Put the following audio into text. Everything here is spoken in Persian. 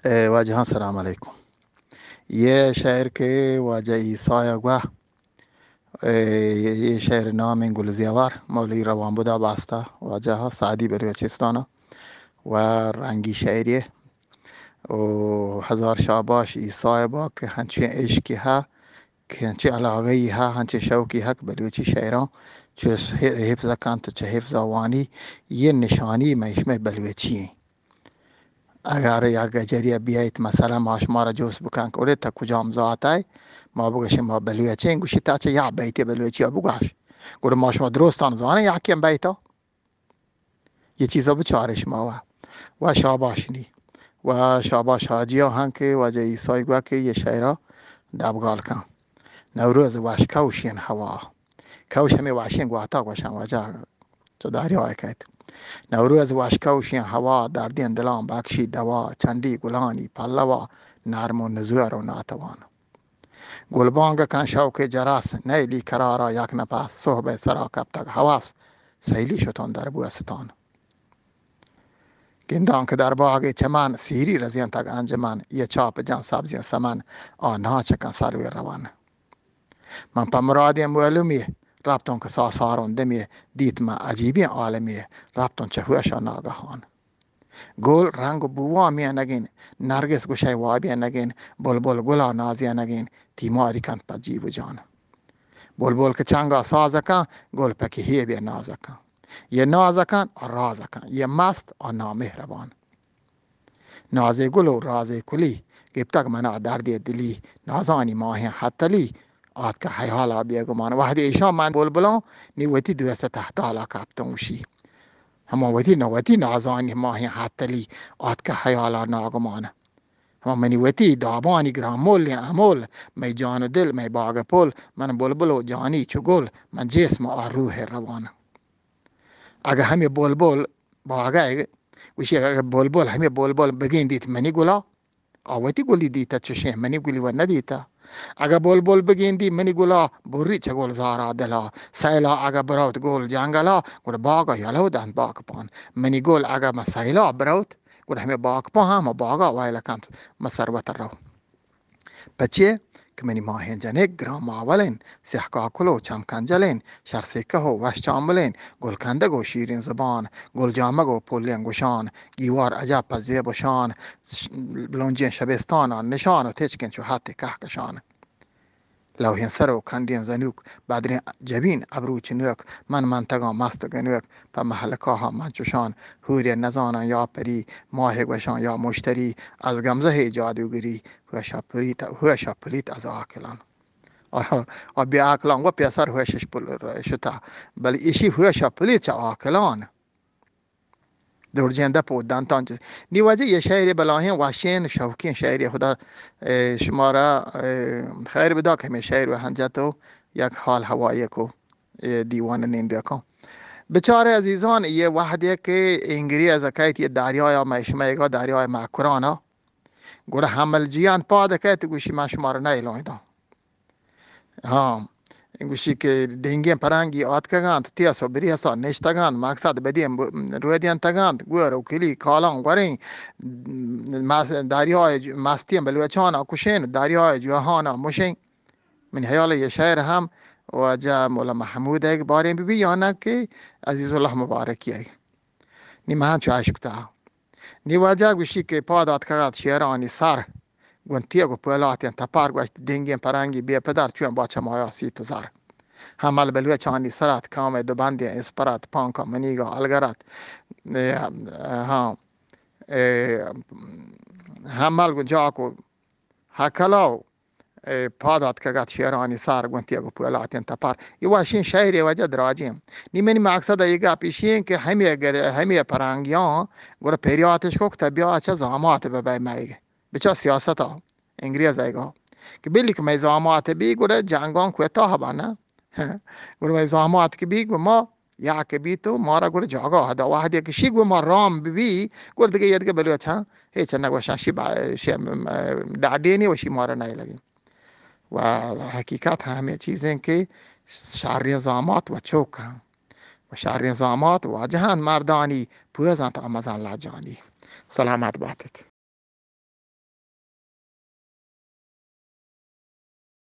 वाजहाँ सलाम अलैकुम। ये शहर के वाजा ईसाया गुआ ये शहर नाम है गुलज़ियावार मौलवी रवानबुदा बास्ता वाजह सादी बलूचिस्ताना व रंगी शहरिये ओ हजार शाबाश ईसाया बा के हंचे इश्क हा के हंचे अलागई हा हंचे शौकी हक बलूची शहरों चुस हिफ्ज़ कान तो च हिफ्ज़ वानी ये निशानी मैं इसमें बलूची اگر یک گجری بیایید مثلا ما را جوس بکن کوره تا کجام زاتای ما بگوش ما بلوی چه گوشی تا چه یا بیتی بلوی چی بگوش گوره ما شما درستان زانه یکیم بیتا یه چیزا بچاره شما و شاباشنی و شاباش حاجی ها هم که وجه ایسای گوه که یه شایرا دبگال کن نوروز واش کوشین هوا کوش همه واشین گواتا گوشن وجه تو داری های کهید نوروز واشکوشین هوا در دین دلان بخشی دوا چندی گلانی پلوا نرم و نزوار و ناتوان گلبانگ کن شوک جرس نیلی کرارا یک نفس صحبه سرا کبتک حواس سیلی شتون در بوستان گندان که در باغ چمن سیری رزین تک انجمن یه چاپ جان سبزی سمن آنها چکن سروی روان من پا مرادیم معلومیه رفتون که ساسارون دمیه دیت من عجیبی عالمیه رفتون چه هوشا ناگهان گل رنگ و بوا می نگین نرگس گوشه وابی نگین بلبل گلا نازی نگین تیماری کند پا جیب و جان بلبل که چنگا سازکن گل پکی هی بی نازکن یه نازکن رازکن یه مست و نامهربان نازه گل و رازه کلی گبتک منا دردی دلی نازانی ماهی حتلی آد که حیالا بیگمان وحدی ایشان من بلبلان نیوتی دوست تحتالا کبتن وشی هما وتی نازانی ماهی حتلی آد که حیالا ناگمانه هما منی وتی دابانی گرامول امول می جان و دل می باغ پل من بلبل و جانی چو گل من جسم و روح روانه اگه همه بلبل باغه وشی اگه بلبل همه بلبل بگین دیت منی گلا آوتی گلی دیتا چشه منی گلی و ندیتا اگه بلبل بگین دی منی گلا بوری چه گل زارا دلا سیلا اگه بروت گل جنگلا گل باغا یلو دن باغ پان منی گل اگه ما سیلا بروت گل همه باغ پا هم باغا وایلا کند ما ثروت رو بچه که منی ماهین جنگ گرام آولین سیحکا کلو چمکنجلین شرسکه و وش چاملین گل کندگ و شیرین زبان گل جامگ و پولین گوشان گیوار عجب پزیب و شان بلونجین شبستان نشان و تچکن چو حتی کهکشان لوحین سر و کندین زنوک بدرین جبین ابرو چنوک من منطقا مست گنوک پا محلکا ها منچوشان هوری نزانان یا پری ماه گوشان یا مشتری از گمزه جادوگری هوشا پلیت از آکلان بی آکلان و پیسر هوشش شتا بل ایشی هوشا پلیت چه آکلان دور جنده پود دانتان چیز دی وجه یه شاعری بلاهین واشین شوکین شاعری خدا شما را خیر بدا که می شاعر و هنجتو یک حال هوایی کو دیوان نینده کن بچاره عزیزان یه وحدی که انگری از اکایت یه دریای مشمایگا دریای مکرانا گوره حمل جیان پاده که تو گوشی من شما را نیلویدم ها گوشی که دینگیم پرنگی آت کگاند تیا صبری هستا نشتگاند مقصد بدیم روی دیان تگاند گوه و کلی کالان گورین دریای مستیم بلوچانا کشین دریای جوهانا مشین من حیال یه شعر هم و جا مولا محمود ایک باریم بی یانا که عزیز الله مبارکی ای نی مهان چو عشق تا نی واجه گوشی که پادات کگاد شیرانی سر گونتیه گو پولاتین تپار گوشت دینگیم پرنگی بیا پدر چون باچه مایا سی تو زر همال بلوه چانی سرات کام دو بندی اسپرات پانکا منیگا الگرات ها همال گو جاکو هکلاو پادات کگات شیرانی سر گونتیه گو پولاتین تپار یواشین شهری وجه دراجیم نیمنی مقصد ایگا پیشین که همه پرنگیان گوره پیریاتش کو تبیا چه زامات ببای مایگه بچه سیاست ها انگریز ایگا که بلی که میزامات بی گوره جنگان کوتا ها نه گوره میزامات که بی گو ما یا که بی تو ما را گوره جاگا هدا واحدی که شی گو ما رام بی گوره دیگه یه دیگه بلو چه هیچ نگوشن شی دعدینی و شی ما را نیلگیم و حقیقت همه چیزیں که شهر نظامات و چوک هم و شهر نظامات و جهان مردانی پوزن تا آمزان لاجانی سلامت باتت